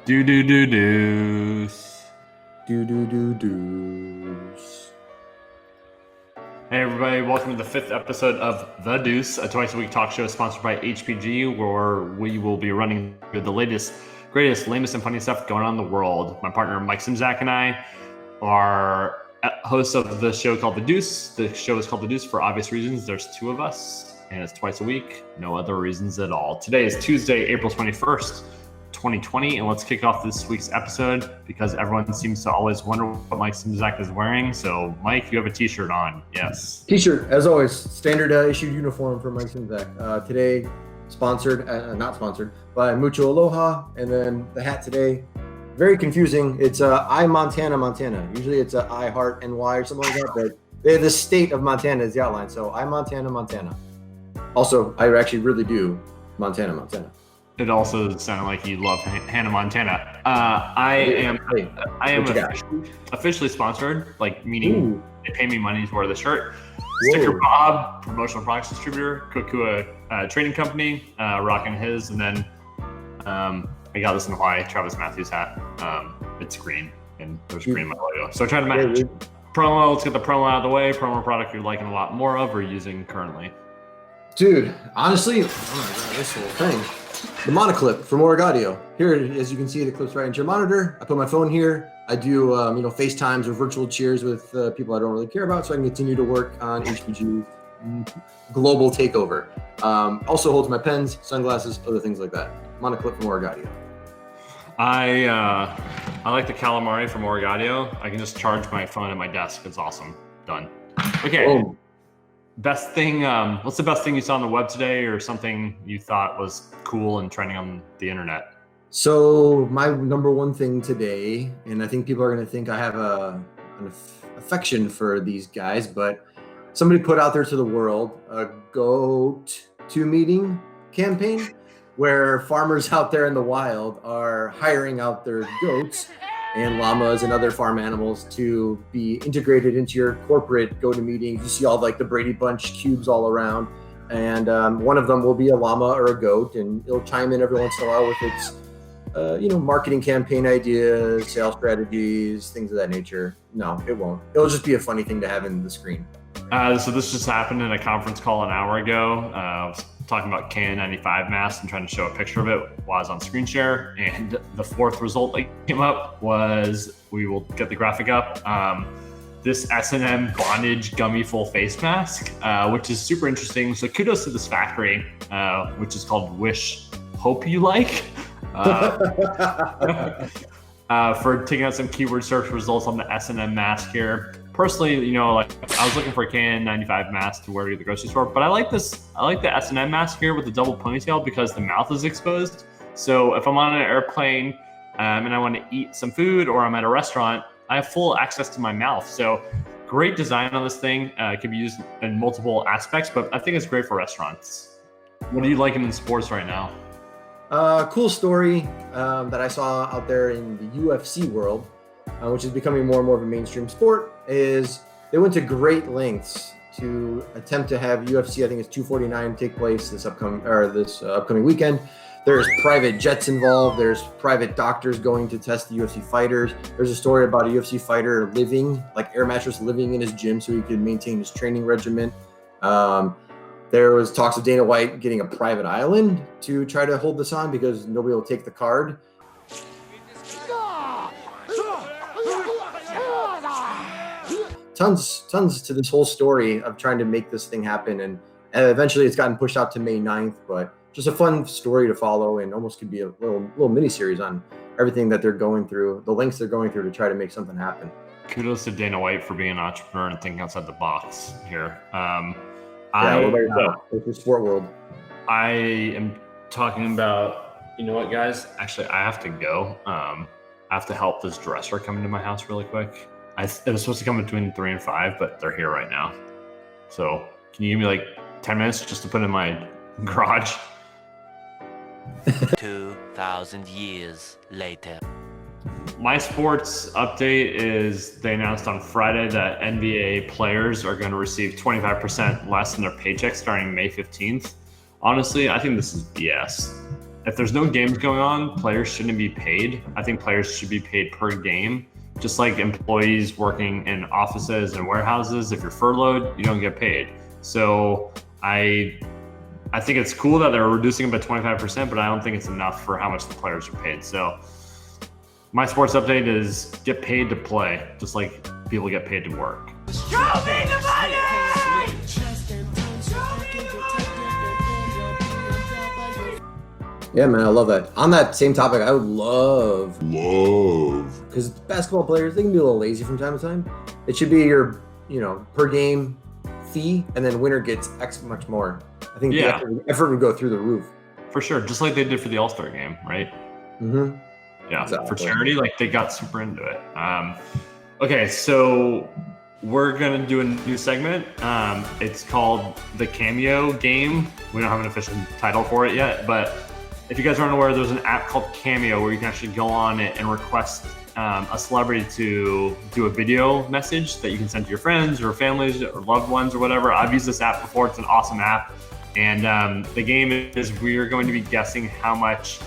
Deuce. Deuce. Hey everybody, welcome to the 5th episode of The Deuce, a twice-a-week talk show sponsored by HPG, where we will be running through the latest, greatest, lamest, and funniest stuff going on in the world. My partner Mike Simzak and I are hosts of the show called The Deuce. The show is called The Deuce for obvious reasons. There's two of us, and it's twice a week. No other reasons at all. Today is Tuesday, April 21st. 2020, and let's kick off this week's episode because everyone seems to always wonder what Mike Simzak is wearing. So, Mike, you have a t-shirt on. Yes. T-shirt, as always, standard issued uniform for Mike Simzak. Today, sponsored, not sponsored, by Mucho Aloha, and then the hat today, very confusing. It's I Montana, Montana. Usually it's I Heart NY or something like that, but the state of Montana is the outline. So I Montana, Montana. Also, I actually really do Montana, Montana. It also sounded like you love Hannah Montana. I am officially sponsored, like meaning they pay me money to wear the shirt. Sticker Bob, promotional products distributor, Kokua trading company, rocking his, and then I got this in Hawaii, Travis Matthews hat. It's green, and there's green in my logo. So I try to match promo. Let's get the promo out of the way. Promo product you're liking a lot more of or using currently. Dude, honestly, oh my God, this whole thing. The monoclip from Origaudio. Here, as you can see, the clip's right into your monitor. I put my phone here. I do, FaceTimes or virtual cheers with people I don't really care about, so I can continue to work on HPG's global takeover. Also holds my pens, sunglasses, other things like that. Monoclip from Origaudio. I like the Calimari from Origaudio. I can just charge my phone at my desk. It's awesome. Done. Okay. Oh. Best thing, what's the best thing you saw on the web today or something you thought was cool and trending on the internet? So my number one thing today, and I think people are going to think I have an affection for these guys, but somebody put out there to the world a goat to meeting campaign where farmers out there in the wild are hiring out their goats and llamas and other farm animals to be integrated into your corporate go-to-meetings. You see all like the Brady Bunch cubes all around. And one of them will be a llama or a goat, and it'll chime in every once in a while with its, marketing campaign ideas, sales strategies, things of that nature. No, it won't. It'll just be a funny thing to have in the screen. So this just happened in a conference call an hour ago. I was talking about KN95 masks and trying to show a picture of it while I was on screen share. And the fourth result that came up was, we will get the graphic up, this S&M bondage gummy full face mask, which is super interesting. So kudos to this factory, which is called Wish Hope You Like, for taking out some keyword search results on the S&M mask here. Personally, I was looking for a KN95 mask to wear to the grocery store, but I like the S&M mask here with the double ponytail because the mouth is exposed. So if I'm on an airplane and I want to eat some food, or I'm at a restaurant, I have full access to my mouth. So great design on this thing. It can be used in multiple aspects, but I think it's great for restaurants. What are you liking in sports right now? Cool story that I saw out there in the UFC world, which is becoming more and more of a mainstream sport, is they went to great lengths to attempt to have UFC, I think it's 249, take place this upcoming weekend. There's private jets involved. There's private doctors going to test the UFC fighters. There's a story about a UFC fighter living, like air mattress, living in his gym so he could maintain his training regimen. There was talks of Dana White getting a private island to try to hold this on because nobody will take the card. Tons to this whole story of trying to make this thing happen, and eventually it's gotten pushed out to May 9th, but just a fun story to follow, and almost could be a little mini series on everything that they're going through, the lengths they're going through to try to make something happen. Kudos to Dana White for being an entrepreneur and thinking outside the box here. What about yourself? It's the sport world. I am talking about, you know what, guys? Actually, I have to go. I have to help this dresser come into my house really quick. It was supposed to come between 3 and 5, but they're here right now. So can you give me like 10 minutes just to put in my garage? 2,000 years later. My sports update is they announced on Friday that NBA players are going to receive 25% less in their paycheck starting May 15th. Honestly, I think this is BS. if there's no games going on, players shouldn't be paid. I think players should be paid per game, just like employees working in offices and warehouses. If you're furloughed, you don't get paid. So I think it's cool that they're reducing it by 25%, but I don't think it's enough for how much the players are paid. So my sports update is get paid to play, just like people get paid to work. Show me the money! Yeah, man, I love that. On that same topic, I would love, because basketball players, they can be a little lazy from time to time. It should be your, per game fee, and then winner gets X much more. I think the effort would go through the roof. For sure, just like they did for the All-Star game, right? Mm-hmm. Yeah, exactly. For charity, like they got super into it. Okay, so we're gonna do a new segment. It's called the Cameo Game. We don't have an official title for it yet, but if you guys aren't aware, there's an app called Cameo where you can actually go on it and request a celebrity to do a video message that you can send to your friends or families or loved ones or whatever. I've used this app before. It's an awesome app. And the game is we're going to be guessing how much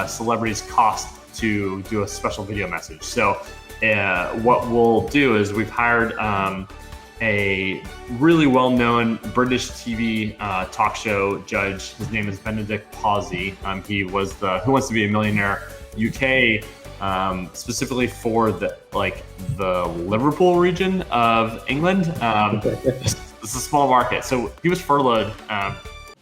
celebrities cost to do a special video message. So what we'll do is we've hired a really well-known British TV talk show judge. His name is Benedict Pawsey. He was the Who Wants to Be a Millionaire UK, specifically for the Liverpool region of England. It's a small market, so he was furloughed,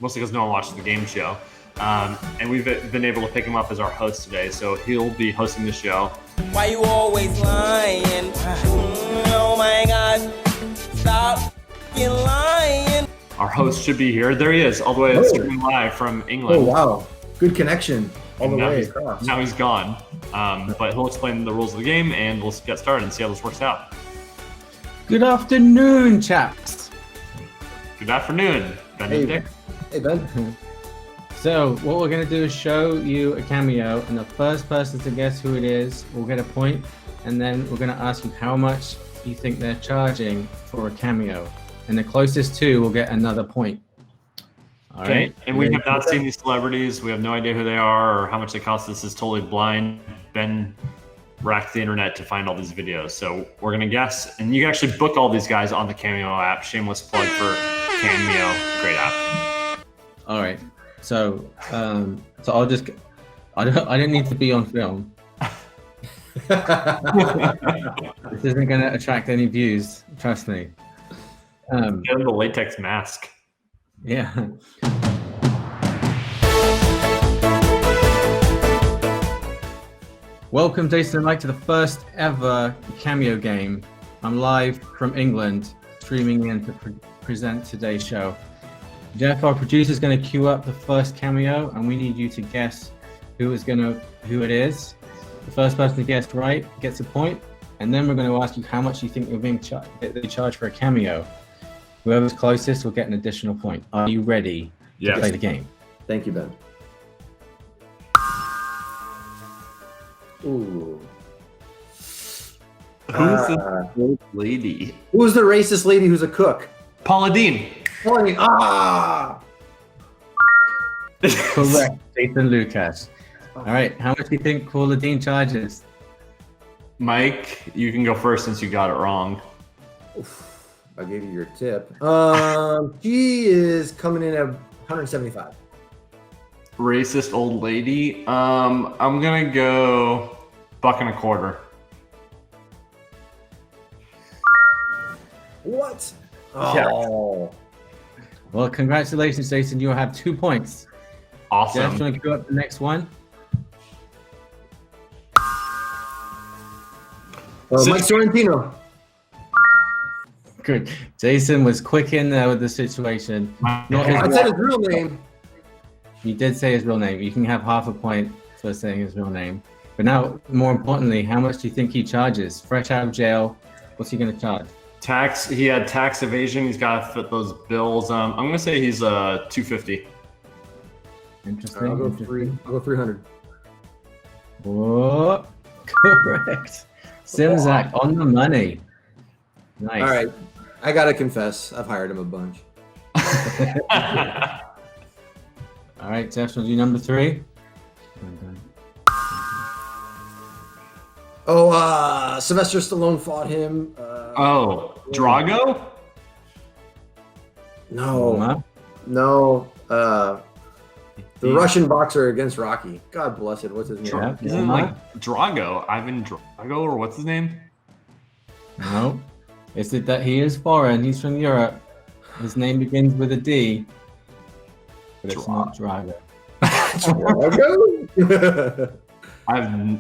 mostly because no one watched the game show. And we've been able to pick him up as our host today, so he'll be hosting the show. Why you always lying? Oh my God. Stop lying. Our host should be here. There he is, all the way streaming live from England. Oh, wow. Good connection all the way across. Now he's gone. But he'll explain the rules of the game, and we'll get started and see how this works out. Good afternoon, chaps. Good afternoon, Benedict. Hey, Ben. So what we're going to do is show you a cameo, and the first person to guess who it is will get a point, and then we're going to ask you how much you think they're charging for a cameo, and the closest two will get another point. All right. And we have not seen these celebrities. We have no idea who they are or how much they cost. This is totally blind. Ben racked the internet to find all these videos. So we're going to guess, and you can actually book all these guys on the Cameo app. Shameless plug for Cameo. Great app. All right. So I'll just, I don't need to be on film. This isn't going to attract any views, trust me. Get him the latex mask. Yeah. Welcome, Jason and Mike, to the first ever Cameo Game. I'm live from England, streaming in to present today's show. Jeff, our producer, is going to queue up the first cameo, and we need you to guess who it is. The first person to guess right gets a point, and then we're going to ask you how much you think you're being they charge for a cameo. Whoever's closest will get an additional point. Are you ready to play the game? Thank you, Ben. Ooh. Who's the old lady? Who's the racist lady who's a cook? Paula Deen. Ah! Correct, Jason Lucas. All right, how much do you think Paula Deen charges? Mike, you can go first since you got it wrong. I'll give you your tip. She is coming in at 175. Racist old lady. I'm gonna go $1.25. What? Yeah. Oh. Well, congratulations, Jason. You'll have 2 points. Awesome. Jeff, do you want to go up the next one? Mike Sorrentino. Good. Jason was quick in there with the situation. I said his real name. You did say his real name. You can have half a point for saying his real name. But now, more importantly, how much do you think he charges? Fresh out of jail, what's he going to charge? Tax. He had tax evasion. He's got to fit those bills. I'm gonna say he's $250. Interesting. I'll go 300. Whoa, correct. Simzak on the money. Nice. All right, I gotta confess, I've hired him a bunch. All right, Jeff, we'll do number 3. Oh, Sylvester Stallone fought him. Drago? No. The Russian boxer against Rocky. God bless it. What's his name? Yeah. Isn't it like Drago? Ivan Drago, or what's his name? No. Is it that he is foreign? He's from Europe. His name begins with a D. But it's not Drago.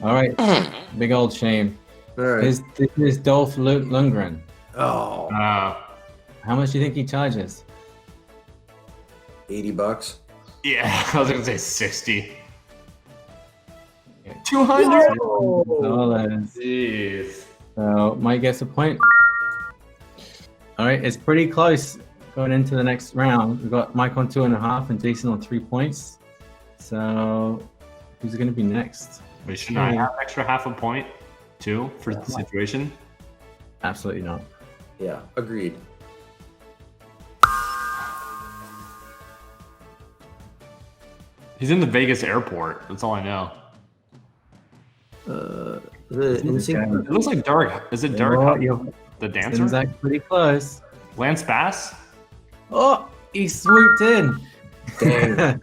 All right. Big old shame. All right. This is Dolph Lundgren. Oh, How much do you think he charges? $80. Yeah, I was gonna say 60. 200. $200. Jeez. So Mike gets a point. All right, it's pretty close going into the next round. We've got Mike on 2.5 and Jason on 3 points. So who's going to be next? Wait, should I have extra half a point too for the situation? Absolutely not. Yeah, agreed. He's in the Vegas airport. That's all I know. It looks like Dark. Is it Dark? The dancer? Zach pretty close. Lance Bass? Oh, he swooped in. Dang.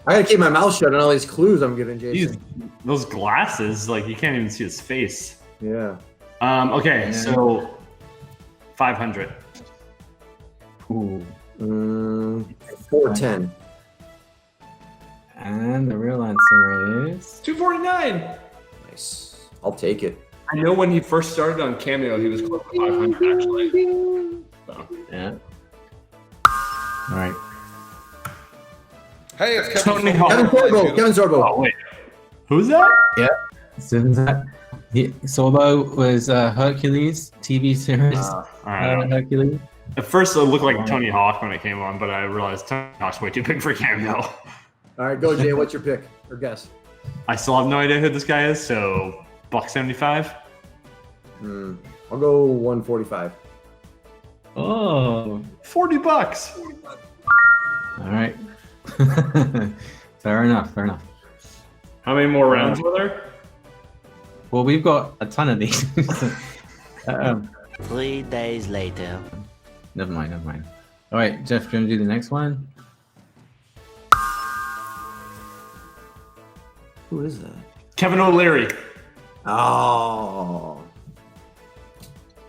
I gotta keep my mouth shut on all these clues I'm giving Jason. Those glasses, like you can't even see his face. Yeah. Okay, so 500. Ooh. 410. And the real answer is 249. Nice. I'll take it. I know when he first started on Cameo, he was close to 500 actually. So. yeah. All right. Hey, it's Tony Kevin. Hawk. Kevin Sorbo. Oh wait, who's that? Yeah. So that Sorbo was Hercules TV series. All right. Hercules. At first, it looked like Tony Hawk when it came on, but I realized Tony Hawk's way too big for Cameo. All right, go Jay. What's your pick or guess? I still have no idea who this guy is, so $1.75. I'll go 145. Oh. $40. All right. Fair enough. How many more rounds were there? Well, we've got a ton of these. 3 days later. Never mind. All right, Jeff, do you want to do the next one? Who is that? Kevin O'Leary. Oh.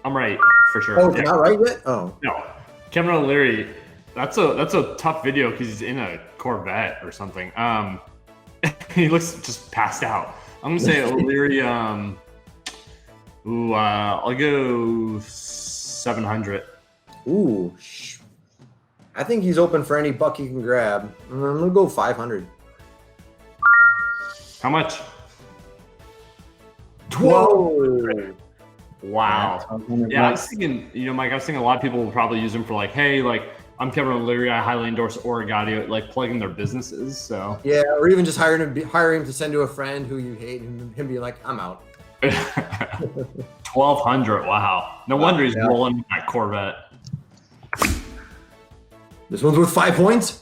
I'm right for sure. Oh, it's not right yet? Oh. No, Kevin O'Leary. That's a tough video because he's in a Corvette or something. He looks just passed out. I'm gonna say O'Leary. I'll go 700. Ooh. I think he's open for any buck he can grab. I'm gonna go 500. How much? Whoa. Wow. Yeah, I was thinking, Mike, I was thinking a lot of people will probably use him for like, hey, like, I'm Kevin O'Leary, I highly endorse Origaudio, like plugging their businesses. So Yeah, or even just hire him to send to a friend who you hate and him be like, I'm out. 1,200. Wow. No wonder he's rolling that Corvette. This one's worth 5 points.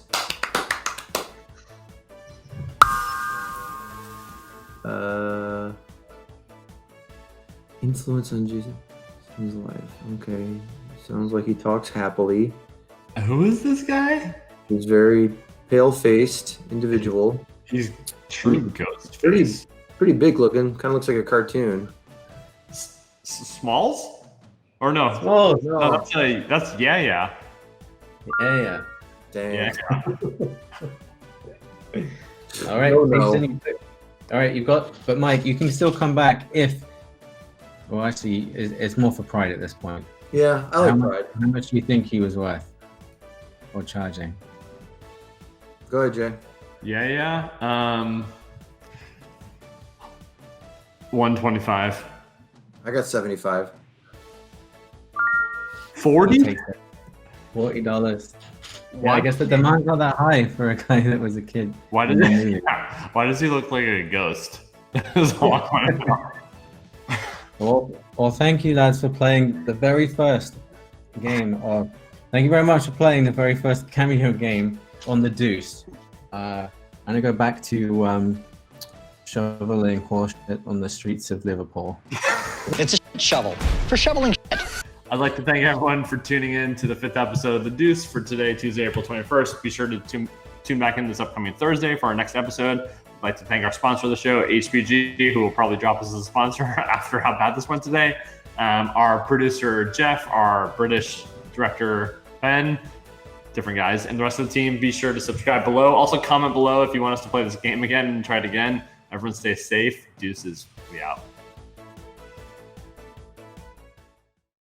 Influence on Jason's life. Okay. Sounds like he talks happily. Who is this guy? He's very pale-faced individual. He's true ghost. Pretty big looking. Kind of looks like a cartoon. Smalls? Or no? Oh, No, that's yeah. Yeah. Dang. Yeah. All right. No. All right, you've got, but Mike, you can still come back if. Well, actually, it's more for pride at this point. Yeah, I like pride. How much do you think he was worth, or charging? Go ahead, Jay. Yeah. 125. I got 75. 40? $40. Yeah, I guess the demand's not that high for a guy that was a kid. Why does he look like a ghost? That's all I want to know. Well, thank you, lads, for playing the very first game of. Thank you very much for playing the very first Cameo game on the Deuce. I'm gonna go back to shoveling horseshit on the streets of Liverpool. It's a shit shovel for shoveling shit. I'd like to thank everyone for tuning in to the 5th episode of The Deuce for today, Tuesday, April 21st. Be sure to tune back in this upcoming Thursday for our next episode. I'd like to thank our sponsor of the show, HPG, who will probably drop us as a sponsor after how bad this went today. Our producer, Jeff, our British director, Ben, different guys, and the rest of the team. Be sure to subscribe below. Also comment below if you want us to play this game again and try it again. Everyone stay safe. Deuces, we out.